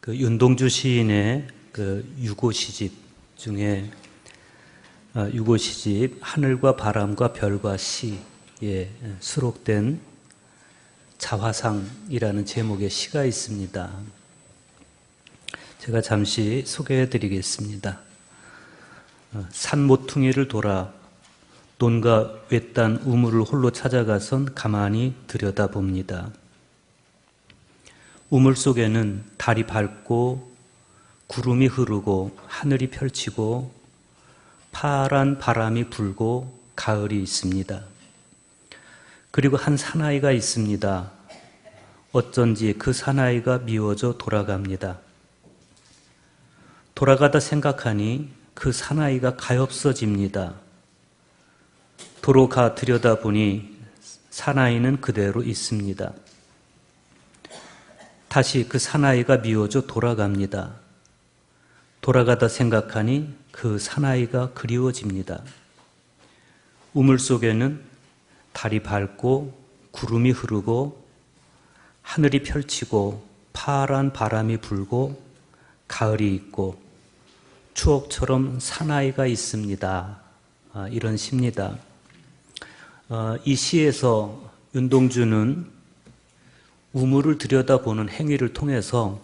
그 윤동주 시인의 그 유고시집 중에 유고시집 하늘과 바람과 별과 시에 수록된 자화상이라는 제목의 시가 있습니다. 제가 잠시 소개해 드리겠습니다. 산 모퉁이를 돌아 논과 외딴 우물을 홀로 찾아가선 가만히 들여다봅니다. 우물 속에는 달이 밝고 구름이 흐르고 하늘이 펼치고 파란 바람이 불고 가을이 있습니다. 그리고 한 사나이가 있습니다. 어쩐지 그 사나이가 미워져 돌아갑니다. 돌아가다 생각하니 그 사나이가 가엾어집니다. 도로 가 들여다보니 사나이는 그대로 있습니다. 다시 그 사나이가 미워져 돌아갑니다. 돌아가다 생각하니 그 사나이가 그리워집니다. 우물 속에는 달이 밝고 구름이 흐르고 하늘이 펼치고 파란 바람이 불고 가을이 있고 추억처럼 사나이가 있습니다. 이런 시입니다. 이 시에서 윤동주는 우물을 들여다보는 행위를 통해서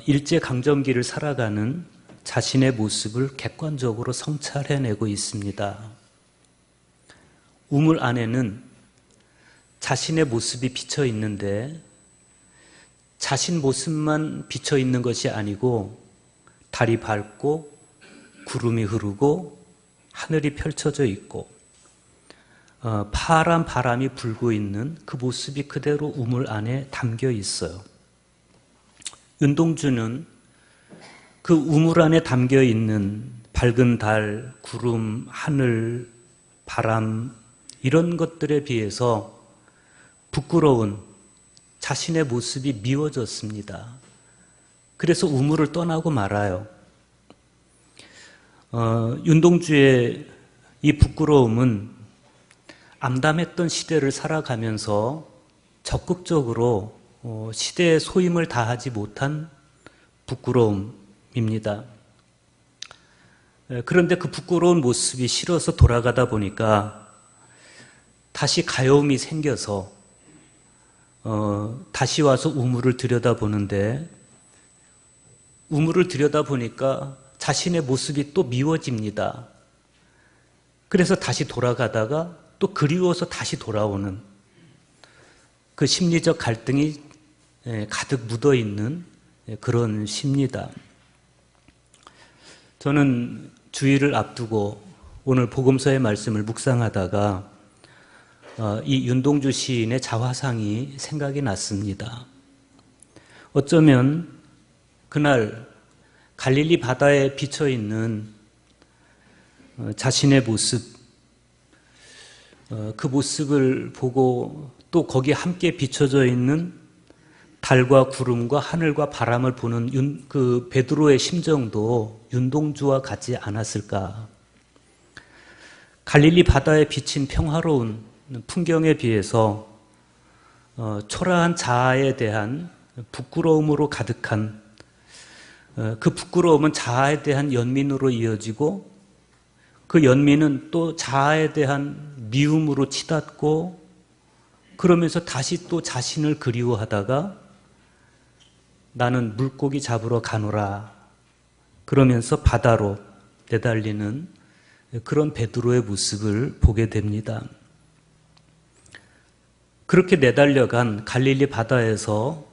일제강점기를 살아가는 자신의 모습을 객관적으로 성찰해내고 있습니다. 우물 안에는 자신의 모습이 비쳐 있는데 자신 모습만 비쳐 있는 것이 아니고 달이 밝고 구름이 흐르고 하늘이 펼쳐져 있고 파란 바람이 불고 있는 그 모습이 그대로 우물 안에 담겨 있어요. 윤동주는 그 우물 안에 담겨 있는 밝은 달, 구름, 하늘, 바람 이런 것들에 비해서 부끄러운 자신의 모습이 미워졌습니다. 그래서 우물을 떠나고 말아요. 윤동주의 이 부끄러움은 암담했던 시대를 살아가면서 적극적으로 시대의 소임을 다하지 못한 부끄러움입니다. 그런데 그 부끄러운 모습이 싫어서 돌아가다 보니까 다시 가여움이 생겨서 다시 와서 우물을 들여다보는데 우물을 들여다보니까 자신의 모습이 또 미워집니다. 그래서 다시 돌아가다가 또 그리워서 다시 돌아오는 그 심리적 갈등이 가득 묻어있는 그런 시입니다. 저는 주일을 앞두고 오늘 복음서의 말씀을 묵상하다가 이 윤동주 시인의 자화상이 생각이 났습니다. 어쩌면 그날 갈릴리 바다에 비쳐있는 자신의 모습, 그 모습을 보고 또 거기에 함께 비춰져 있는 달과 구름과 하늘과 바람을 보는 그 베드로의 심정도 윤동주와 같지 않았을까. 갈릴리 바다에 비친 평화로운 풍경에 비해서 초라한 자아에 대한 부끄러움으로 가득한 그 부끄러움은 자아에 대한 연민으로 이어지고 그 연민은 또 자아에 대한 미움으로 치닫고 그러면서 다시 또 자신을 그리워하다가 나는 물고기 잡으러 가노라 그러면서 바다로 내달리는 그런 베드로의 모습을 보게 됩니다. 그렇게 내달려간 갈릴리 바다에서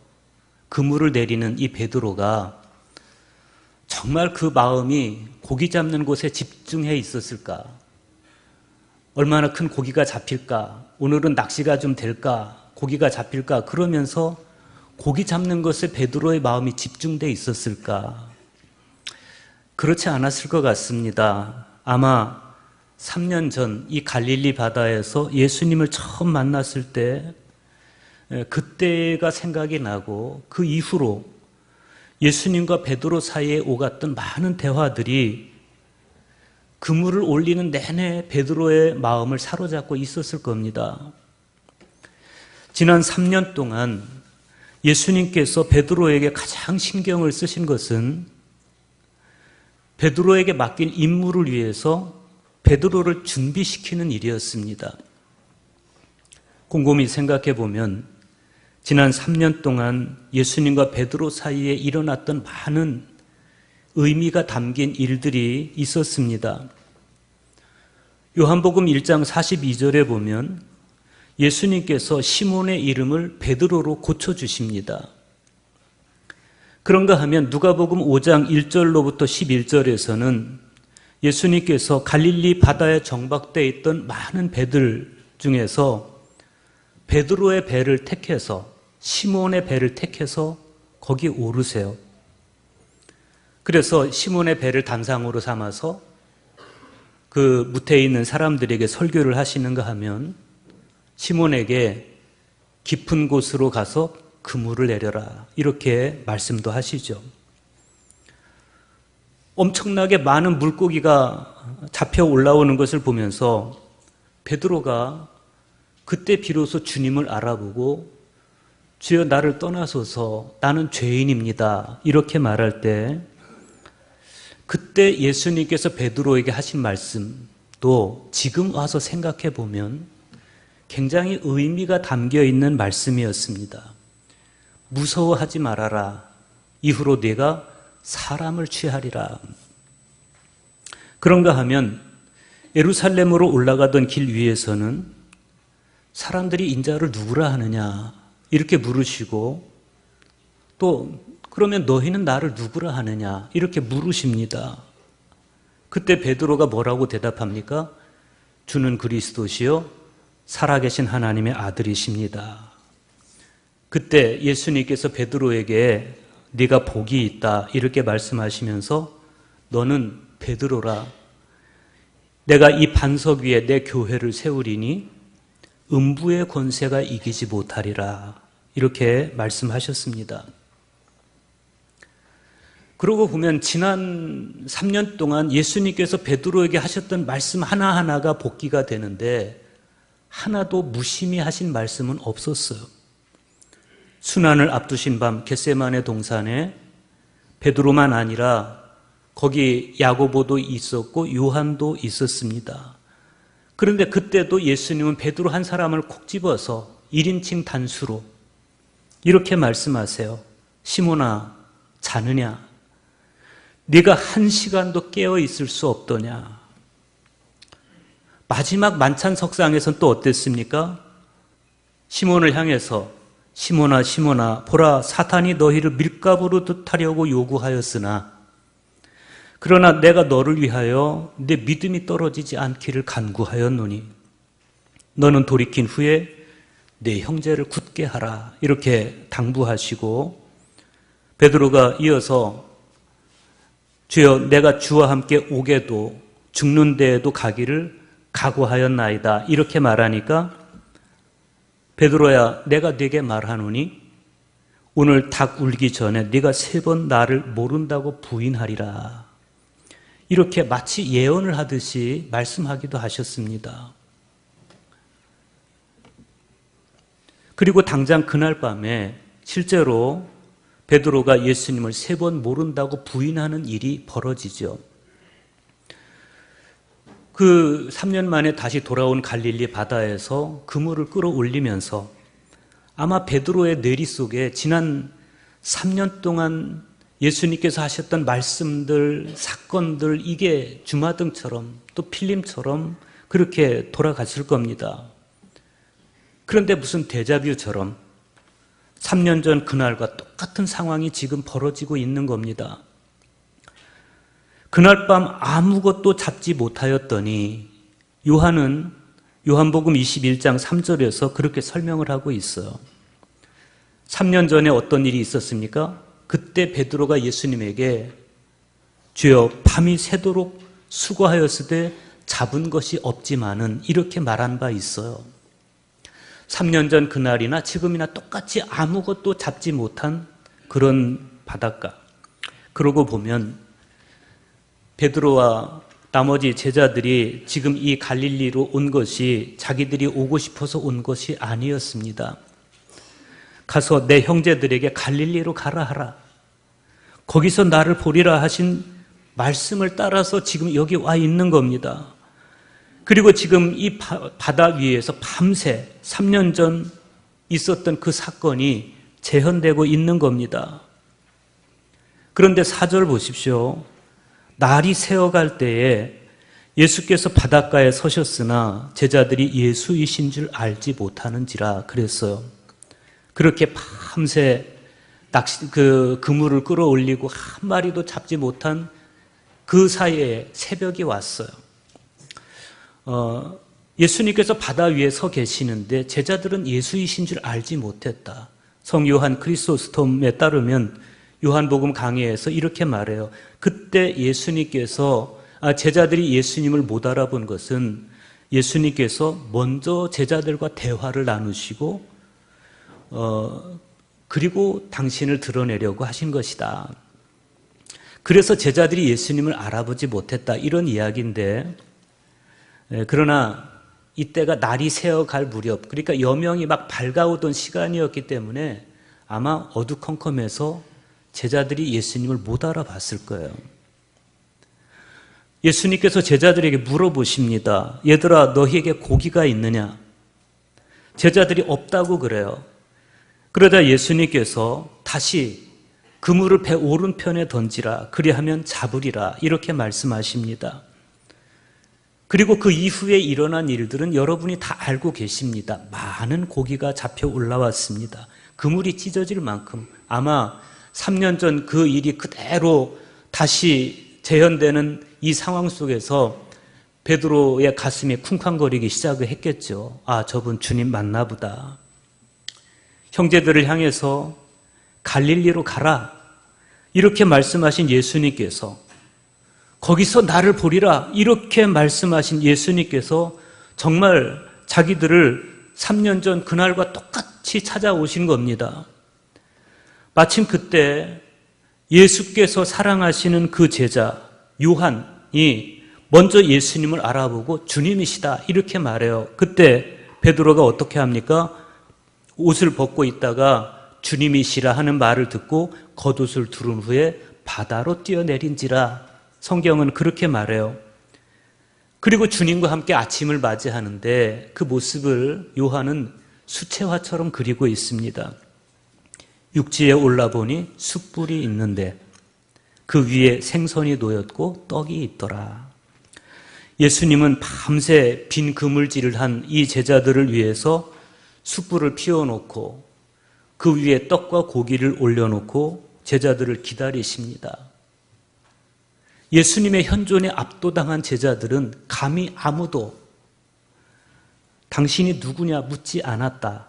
그물을 내리는 이 베드로가 정말 그 마음이 고기 잡는 곳에 집중해 있었을까? 얼마나 큰 고기가 잡힐까? 오늘은 낚시가 좀 될까? 고기가 잡힐까? 그러면서 고기 잡는 것에 베드로의 마음이 집중돼 있었을까? 그렇지 않았을 것 같습니다. 아마 3년 전 이 갈릴리 바다에서 예수님을 처음 만났을 때 그때가 생각이 나고 그 이후로 예수님과 베드로 사이에 오갔던 많은 대화들이 그물을 올리는 내내 베드로의 마음을 사로잡고 있었을 겁니다. 지난 3년 동안 예수님께서 베드로에게 가장 신경을 쓰신 것은 베드로에게 맡긴 임무를 위해서 베드로를 준비시키는 일이었습니다. 곰곰이 생각해 보면 지난 3년 동안 예수님과 베드로 사이에 일어났던 많은 의미가 담긴 일들이 있었습니다. 요한복음 1장 42절에 보면 예수님께서 시몬의 이름을 베드로로 고쳐주십니다. 그런가 하면 누가복음 5장 1절로부터 11절에서는 예수님께서 갈릴리 바다에 정박되어 있던 많은 배들 중에서 베드로의 배를 택해서 시몬의 배를 택해서 거기 오르세요. 그래서 시몬의 배를 단상으로 삼아서 그 무태에 있는 사람들에게 설교를 하시는가 하면 시몬에게 깊은 곳으로 가서 그물을 내려라 이렇게 말씀도 하시죠. 엄청나게 많은 물고기가 잡혀 올라오는 것을 보면서 베드로가 그때 비로소 주님을 알아보고 주여 나를 떠나소서 나는 죄인입니다 이렇게 말할 때 그때 예수님께서 베드로에게 하신 말씀도 지금 와서 생각해 보면 굉장히 의미가 담겨 있는 말씀이었습니다. 무서워하지 말아라. 이후로 네가 사람을 취하리라. 그런가 하면 예루살렘으로 올라가던 길 위에서는 사람들이 인자를 누구라 하느냐 이렇게 물으시고 또 그러면 너희는 나를 누구라 하느냐 이렇게 물으십니다. 그때 베드로가 뭐라고 대답합니까? 주는 그리스도시요 살아계신 하나님의 아들이십니다. 그때 예수님께서 베드로에게 네가 복이 있다 이렇게 말씀하시면서 너는 베드로라 내가 이 반석 위에 내 교회를 세우리니 음부의 권세가 이기지 못하리라 이렇게 말씀하셨습니다. 그러고 보면 지난 3년 동안 예수님께서 베드로에게 하셨던 말씀 하나하나가 복기가 되는데 하나도 무심히 하신 말씀은 없었어요. 순환을 앞두신 밤 겟세마네 동산에 베드로만 아니라 거기 야고보도 있었고 요한도 있었습니다. 그런데 그때도 예수님은 베드로 한 사람을 콕 집어서 1인칭 단수로 이렇게 말씀하세요. 시몬아 자느냐? 네가 1시간도 깨어 있을 수 없더냐? 마지막 만찬 석상에서는 또 어땠습니까? 시몬을 향해서 시몬아 시몬아 보라 사탄이 너희를 밀가부로 뜻하려고 요구하였으나 그러나 내가 너를 위하여 내 믿음이 떨어지지 않기를 간구하였노니 너는 돌이킨 후에 내 형제를 굳게 하라 이렇게 당부하시고 베드로가 이어서 주여 내가 주와 함께 오게도 죽는 데에도 가기를 각오하였나이다 이렇게 말하니까 베드로야 내가 네게 말하노니 오늘 닭 울기 전에 네가 3번 나를 모른다고 부인하리라 이렇게 마치 예언을 하듯이 말씀하기도 하셨습니다. 그리고 당장 그날 밤에 실제로 베드로가 예수님을 3번 모른다고 부인하는 일이 벌어지죠. 그 3년 만에 다시 돌아온 갈릴리 바다에서 그물을 끌어올리면서 아마 베드로의 뇌리 속에 지난 3년 동안 예수님께서 하셨던 말씀들, 사건들 이게 주마등처럼 또 필름처럼 그렇게 돌아갔을 겁니다. 그런데 무슨 데자뷰처럼 3년 전 그날과 똑같은 상황이 지금 벌어지고 있는 겁니다. 그날 밤 아무것도 잡지 못하였더니 요한은 요한복음 21장 3절에서 그렇게 설명을 하고 있어요. 3년 전에 어떤 일이 있었습니까? 그때 베드로가 예수님에게 주여 밤이 새도록 수고하였으되 잡은 것이 없지만은 이렇게 말한 바 있어요. 3년 전 그날이나 지금이나 똑같이 아무것도 잡지 못한 그런 바닷가. 그러고 보면 베드로와 나머지 제자들이 지금 이 갈릴리로 온 것이 자기들이 오고 싶어서 온 것이 아니었습니다. 가서 내 형제들에게 갈릴리로 가라 하라. 거기서 나를 보리라 하신 말씀을 따라서 지금 여기 와 있는 겁니다. 그리고 지금 이 바다 위에서 밤새 3년 전 있었던 그 사건이 재현되고 있는 겁니다. 그런데 4절 보십시오. 날이 새어갈 때에 예수께서 바닷가에 서셨으나 제자들이 예수이신 줄 알지 못하는지라 그랬어요. 그렇게 밤새 그물을 끌어올리고 한 마리도 잡지 못한 그 사이에 새벽이 왔어요. 예수님께서 바다 위에 서 계시는데 제자들은 예수이신 줄 알지 못했다. 성 요한 크리소스톰에 따르면 요한복음 강해에서 이렇게 말해요. 그때 예수님께서 제자들이 예수님을 못 알아본 것은 예수님께서 먼저 제자들과 대화를 나누시고 그리고 당신을 드러내려고 하신 것이다. 그래서 제자들이 예수님을 알아보지 못했다. 이런 이야기인데, 그러나 이때가 날이 새어갈 무렵, 그러니까 여명이 막 밝아오던 시간이었기 때문에 아마 어두컴컴해서 제자들이 예수님을 못 알아봤을 거예요. 예수님께서 제자들에게 물어보십니다. 얘들아, 너희에게 고기가 있느냐? 제자들이 없다고 그래요. 그러자 예수님께서 다시 그물을 배 오른편에 던지라, 그리하면 잡으리라, 이렇게 말씀하십니다. 그리고 그 이후에 일어난 일들은 여러분이 다 알고 계십니다. 많은 고기가 잡혀 올라왔습니다. 그물이 찢어질 만큼 아마 3년 전 그 일이 그대로 다시 재현되는 이 상황 속에서 베드로의 가슴이 쿵쾅거리기 시작을 했겠죠. 아, 저분 주님 맞나 보다. 형제들을 향해서 갈릴리로 가라, 이렇게 말씀하신 예수님께서, 거기서 나를 보리라, 이렇게 말씀하신 예수님께서 정말 자기들을 3년 전 그날과 똑같이 찾아오신 겁니다. 마침 그때 예수께서 사랑하시는 그 제자 요한이 먼저 예수님을 알아보고 주님이시다, 이렇게 말해요. 그때 베드로가 어떻게 합니까? 옷을 벗고 있다가 주님이시라 하는 말을 듣고 겉옷을 두른 후에 바다로 뛰어내린지라, 성경은 그렇게 말해요. 그리고 주님과 함께 아침을 맞이하는데 그 모습을 요한은 수채화처럼 그리고 있습니다. 육지에 올라보니 숯불이 있는데 그 위에 생선이 놓였고 떡이 있더라. 예수님은 밤새 빈 그물질을 한 이 제자들을 위해서 숯불을 피워놓고 그 위에 떡과 고기를 올려놓고 제자들을 기다리십니다. 예수님의 현존에 압도당한 제자들은 감히 아무도 당신이 누구냐 묻지 않았다.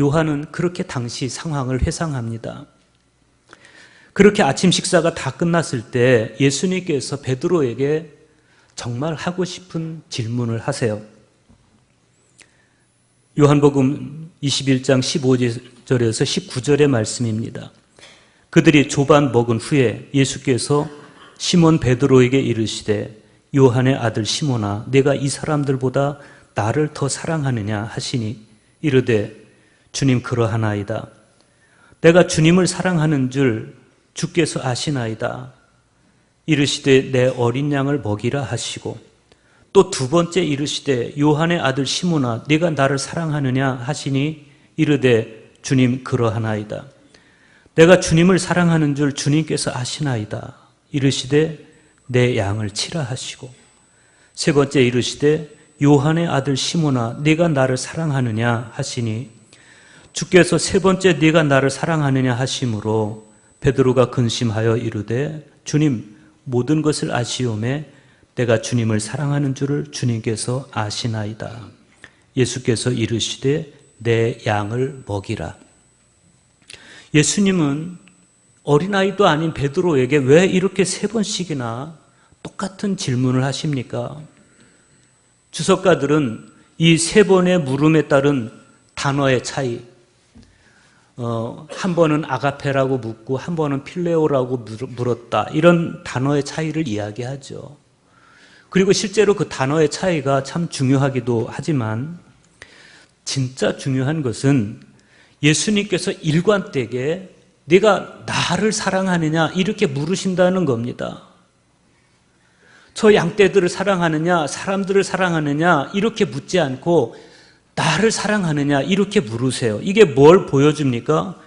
요한은 그렇게 당시 상황을 회상합니다. 그렇게 아침 식사가 다 끝났을 때 예수님께서 베드로에게 정말 하고 싶은 질문을 하세요. 요한복음 21장 15절에서 19절의 말씀입니다. 그들이 조반 먹은 후에 예수께서 시몬 베드로에게 이르시되 요한의 아들 시몬아, 내가 이 사람들보다 나를 더 사랑하느냐 하시니 이르되 주님, 그러하나이다. 내가 주님을 사랑하는 줄 주께서 아시나이다. 이르시되 내 어린 양을 먹이라 하시고, 또 두 번째 이르시되 요한의 아들 시몬아, 네가 나를 사랑하느냐 하시니 이르되 주님, 그러하나이다. 내가 주님을 사랑하는 줄 주님께서 아시나이다. 이르시되 내 양을 치라 하시고, 세 번째 이르시되 요한의 아들 시몬아, 네가 나를 사랑하느냐 하시니 주께서 세 번째 네가 나를 사랑하느냐 하심으로 베드로가 근심하여 이르되 주님, 모든 것을 아시오매 내가 주님을 사랑하는 줄을 주님께서 아시나이다. 예수께서 이르시되 내 양을 먹이라. 예수님은 어린아이도 아닌 베드로에게 왜 이렇게 세 번씩이나 똑같은 질문을 하십니까? 주석가들은 이 세 번의 물음에 따른 단어의 차이, 한 번은 아가페라고 묻고 한 번은 필레오라고 물었다, 이런 단어의 차이를 이야기하죠. 그리고 실제로 그 단어의 차이가 참 중요하기도 하지만 진짜 중요한 것은 예수님께서 일관되게 네가 나를 사랑하느냐 이렇게 물으신다는 겁니다. 저 양떼들을 사랑하느냐 사람들을 사랑하느냐 이렇게 묻지 않고 나를 사랑하느냐 이렇게 물으세요. 이게 뭘 보여줍니까?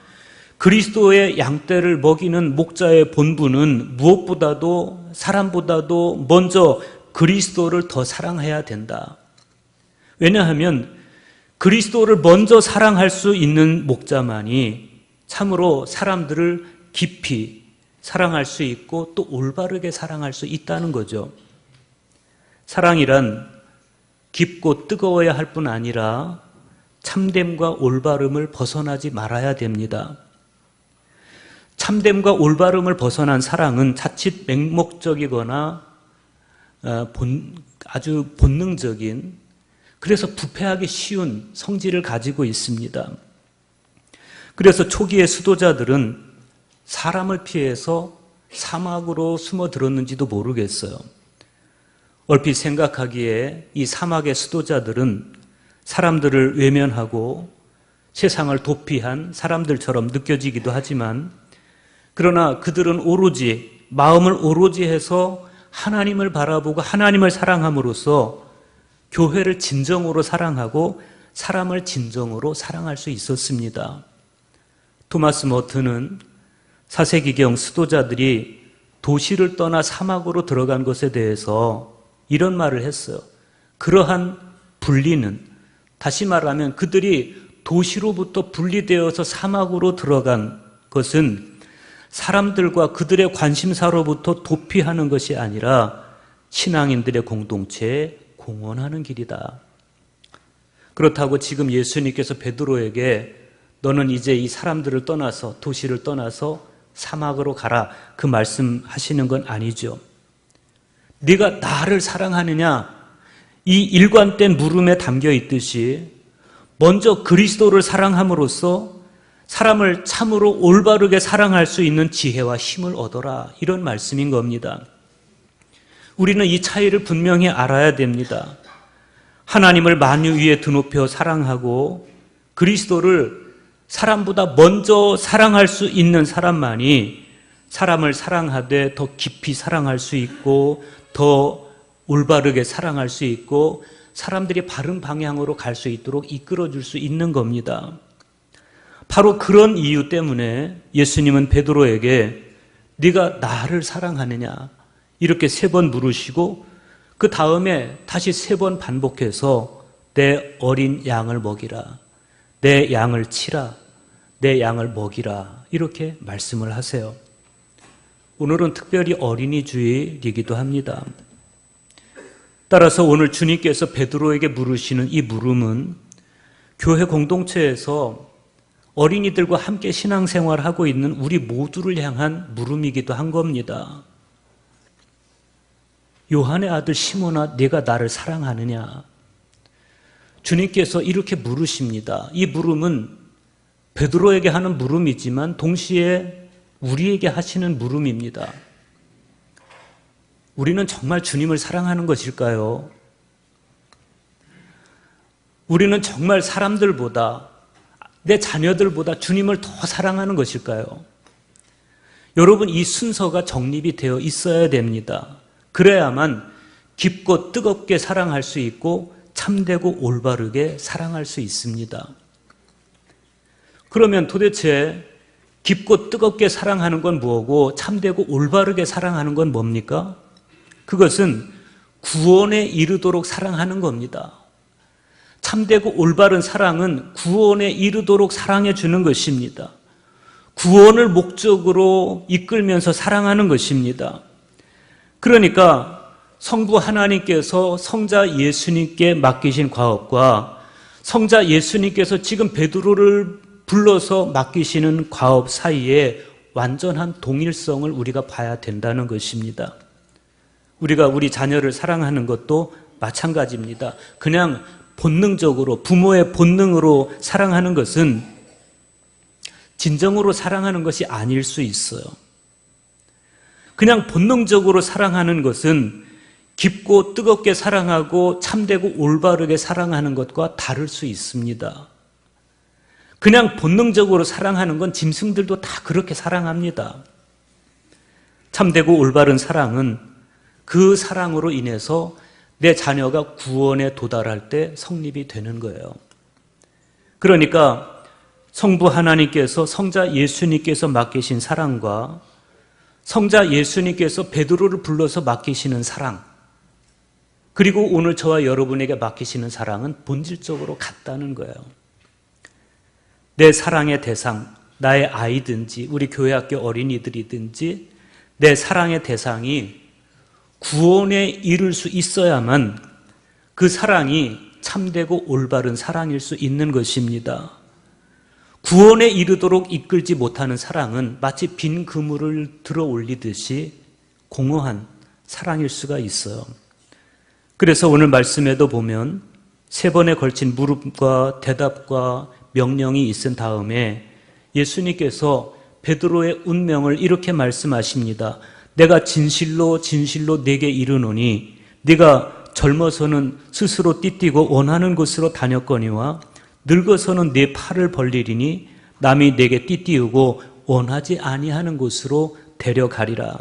그리스도의 양떼를 먹이는 목자의 본분은 무엇보다도 사람보다도 먼저 그리스도를 더 사랑해야 된다. 왜냐하면 그리스도를 먼저 사랑할 수 있는 목자만이 참으로 사람들을 깊이 사랑할 수 있고 또 올바르게 사랑할 수 있다는 거죠. 사랑이란 깊고 뜨거워야 할 뿐 아니라 참됨과 올바름을 벗어나지 말아야 됩니다. 참됨과 올바름을 벗어난 사랑은 자칫 맹목적이거나 아주 본능적인, 그래서 부패하기 쉬운 성질을 가지고 있습니다. 그래서 초기의 수도자들은 사람을 피해서 사막으로 숨어들었는지도 모르겠어요. 얼핏 생각하기에 이 사막의 수도자들은 사람들을 외면하고 세상을 도피한 사람들처럼 느껴지기도 하지만, 그러나 그들은 오로지 마음을 오로지 해서 하나님을 바라보고 하나님을 사랑함으로써 교회를 진정으로 사랑하고 사람을 진정으로 사랑할 수 있었습니다. 토마스 머튼은 사세기경 수도자들이 도시를 떠나 사막으로 들어간 것에 대해서 이런 말을 했어요. 그러한 분리는, 다시 말하면 그들이 도시로부터 분리되어서 사막으로 들어간 것은 사람들과 그들의 관심사로부터 도피하는 것이 아니라 신앙인들의 공동체에 공헌하는 길이다. 그렇다고 지금 예수님께서 베드로에게 너는 이제 이 사람들을 떠나서 도시를 떠나서 사막으로 가라 그 말씀하시는 건 아니죠. 네가 나를 사랑하느냐 이 일관된 물음에 담겨 있듯이 먼저 그리스도를 사랑함으로써 사람을 참으로 올바르게 사랑할 수 있는 지혜와 힘을 얻어라, 이런 말씀인 겁니다. 우리는 이 차이를 분명히 알아야 됩니다. 하나님을 만유 위에 드높여 사랑하고 그리스도를 사람보다 먼저 사랑할 수 있는 사람만이 사람을 사랑하되 더 깊이 사랑할 수 있고 더 올바르게 사랑할 수 있고 사람들이 바른 방향으로 갈 수 있도록 이끌어줄 수 있는 겁니다. 바로 그런 이유 때문에 예수님은 베드로에게 네가 나를 사랑하느냐 이렇게 3번 물으시고 그 다음에 다시 3번 반복해서 내 어린 양을 먹이라, 내 양을 치라, 내 양을 먹이라 이렇게 말씀을 하세요. 오늘은 특별히 어린이 주일이기도 합니다. 따라서 오늘 주님께서 베드로에게 물으시는 이 물음은 교회 공동체에서 어린이들과 함께 신앙생활을 하고 있는 우리 모두를 향한 물음이기도 한 겁니다. 요한의 아들 시몬아, 네가 나를 사랑하느냐? 주님께서 이렇게 물으십니다. 이 물음은 베드로에게 하는 물음이지만 동시에 우리에게 하시는 물음입니다. 우리는 정말 주님을 사랑하는 것일까요? 우리는 정말 사람들보다, 내 자녀들보다 주님을 더 사랑하는 것일까요? 여러분, 이 순서가 정립이 되어 있어야 됩니다. 그래야만 깊고 뜨겁게 사랑할 수 있고 참되고 올바르게 사랑할 수 있습니다. 그러면 도대체 깊고 뜨겁게 사랑하는 건 뭐고 참되고 올바르게 사랑하는 건 뭡니까? 그것은 구원에 이르도록 사랑하는 겁니다. 참되고 올바른 사랑은 구원에 이르도록 사랑해 주는 것입니다. 구원을 목적으로 이끌면서 사랑하는 것입니다. 그러니까 성부 하나님께서 성자 예수님께 맡기신 과업과 성자 예수님께서 지금 베드로를 불러서 맡기시는 과업 사이에 완전한 동일성을 우리가 봐야 된다는 것입니다. 우리가 우리 자녀를 사랑하는 것도 마찬가지입니다. 그냥 본능적으로, 부모의 본능으로 사랑하는 것은 진정으로 사랑하는 것이 아닐 수 있어요. 그냥 본능적으로 사랑하는 것은 깊고 뜨겁게 사랑하고 참되고 올바르게 사랑하는 것과 다를 수 있습니다. 그냥 본능적으로 사랑하는 건 짐승들도 다 그렇게 사랑합니다. 참되고 올바른 사랑은 그 사랑으로 인해서 내 자녀가 구원에 도달할 때 성립이 되는 거예요. 그러니까 성부 하나님께서 성자 예수님께서 맡기신 사랑과 성자 예수님께서 베드로를 불러서 맡기시는 사랑, 그리고 오늘 저와 여러분에게 맡기시는 사랑은 본질적으로 같다는 거예요. 내 사랑의 대상, 나의 아이든지 우리 교회학교 어린이들이든지 내 사랑의 대상이 구원에 이를 수 있어야만 그 사랑이 참되고 올바른 사랑일 수 있는 것입니다. 구원에 이르도록 이끌지 못하는 사랑은 마치 빈 그물을 들어 올리듯이 공허한 사랑일 수가 있어요. 그래서 오늘 말씀에도 보면 3번에 걸친 물음과 대답과 명령이 있은 다음에 예수님께서 베드로의 운명을 이렇게 말씀하십니다. 내가 진실로 진실로 네게 이르노니 네가 젊어서는 스스로 띠띠고 원하는 곳으로 다녔거니와 늙어서는 네 팔을 벌리리니 남이 네게 띠띠우고 원하지 아니하는 곳으로 데려가리라.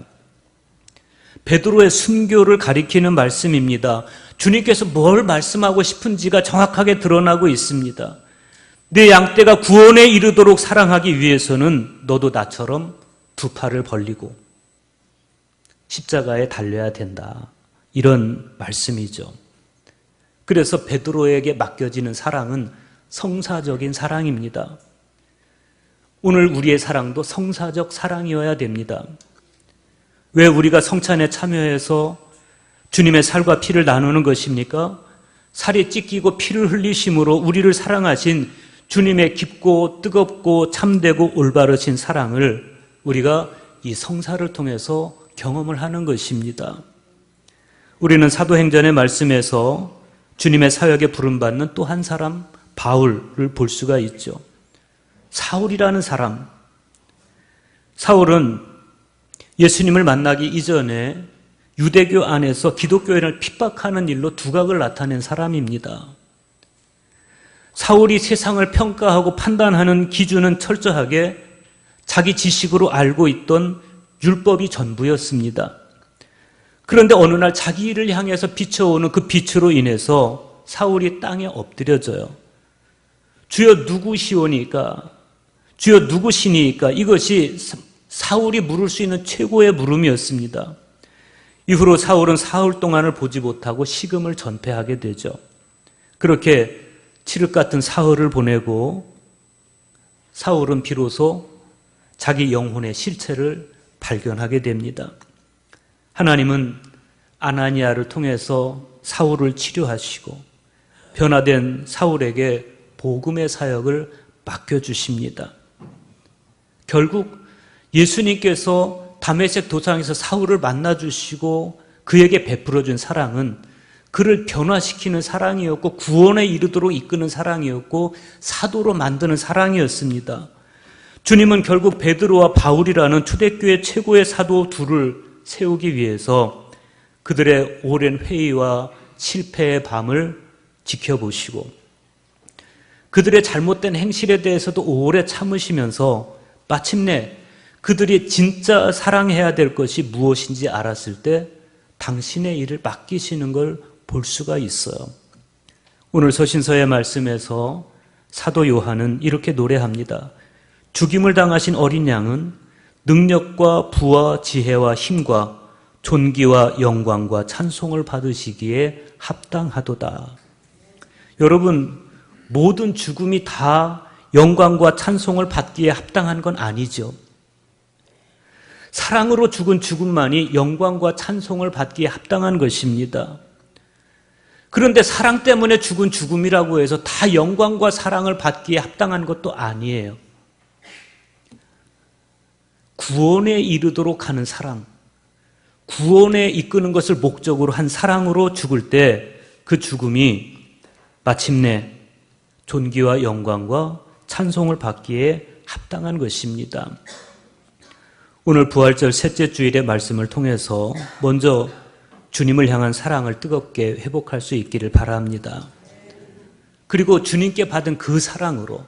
베드로의 순교를 가리키는 말씀입니다. 주님께서 뭘 말씀하고 싶은지가 정확하게 드러나고 있습니다. 네 양떼가 구원에 이르도록 사랑하기 위해서는 너도 나처럼 2 팔을 벌리고 십자가에 달려야 된다. 이런 말씀이죠. 그래서 베드로에게 맡겨지는 사랑은 성사적인 사랑입니다. 오늘 우리의 사랑도 성사적 사랑이어야 됩니다. 왜 우리가 성찬에 참여해서 주님의 살과 피를 나누는 것입니까? 살이 찢기고 피를 흘리심으로 우리를 사랑하신 주님의 깊고 뜨겁고 참되고 올바르신 사랑을 우리가 이 성사를 통해서 경험을 하는 것입니다. 우리는 사도행전의 말씀에서 주님의 사역에 부름받는 또 한 사람 바울을 볼 수가 있죠. 사울이라는 사람. 사울은 예수님을 만나기 이전에 유대교 안에서 기독교인을 핍박하는 일로 두각을 나타낸 사람입니다. 사울이 세상을 평가하고 판단하는 기준은 철저하게 자기 지식으로 알고 있던 율법이 전부였습니다. 그런데 어느 날 자기를 향해서 비춰오는 그 빛으로 인해서 사울이 땅에 엎드려져요. 주여 누구시오니까? 주여 누구시니까? 이것이 사울이 물을 수 있는 최고의 물음이었습니다. 이후로 사울은 사흘 동안을 보지 못하고 식음을 전폐하게 되죠. 그렇게 칠흑 같은 사흘을 보내고 사울은 비로소 자기 영혼의 실체를 발견하게 됩니다. 하나님은 아나니아를 통해서 사울을 치료하시고 변화된 사울에게 복음의 사역을 맡겨주십니다. 결국 예수님께서 다메섹 도상에서 사울을 만나주시고 그에게 베풀어준 사랑은 그를 변화시키는 사랑이었고 구원에 이르도록 이끄는 사랑이었고 사도로 만드는 사랑이었습니다. 주님은 결국 베드로와 바울이라는 초대교회 최고의 사도 둘을 세우기 위해서 그들의 오랜 회의와 실패의 밤을 지켜보시고 그들의 잘못된 행실에 대해서도 오래 참으시면서 마침내 그들이 진짜 사랑해야 될 것이 무엇인지 알았을 때 당신의 일을 맡기시는 걸 볼 수가 있어요. 오늘 서신서의 말씀에서 사도 요한은 이렇게 노래합니다. 죽임을 당하신 어린 양은 능력과 부와 지혜와 힘과 존귀와 영광과 찬송을 받으시기에 합당하도다. 여러분, 모든 죽음이 다 영광과 찬송을 받기에 합당한 건 아니죠. 사랑으로 죽은 죽음만이 영광과 찬송을 받기에 합당한 것입니다. 그런데 사랑 때문에 죽은 죽음이라고 해서 다 영광과 사랑을 받기에 합당한 것도 아니에요. 구원에 이르도록 하는 사랑, 구원에 이끄는 것을 목적으로 한 사랑으로 죽을 때 그 죽음이 마침내 존귀와 영광과 찬송을 받기에 합당한 것입니다. 오늘 부활절 셋째 주일의 말씀을 통해서 먼저 주님을 향한 사랑을 뜨겁게 회복할 수 있기를 바랍니다. 그리고 주님께 받은 그 사랑으로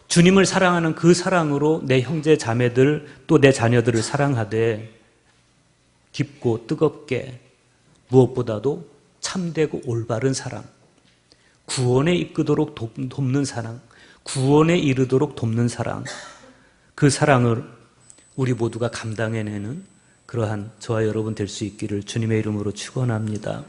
주님을 사랑하는 그 사랑으로 내 형제 자매들 또 내 자녀들을 사랑하되 깊고 뜨겁게 무엇보다도 참되고 올바른 사랑, 구원에 이끄도록 돕는 사랑, 구원에 이르도록 돕는 사랑, 그 사랑을 우리 모두가 감당해내는 그러한 저와 여러분 될 수 있기를 주님의 이름으로 축원합니다.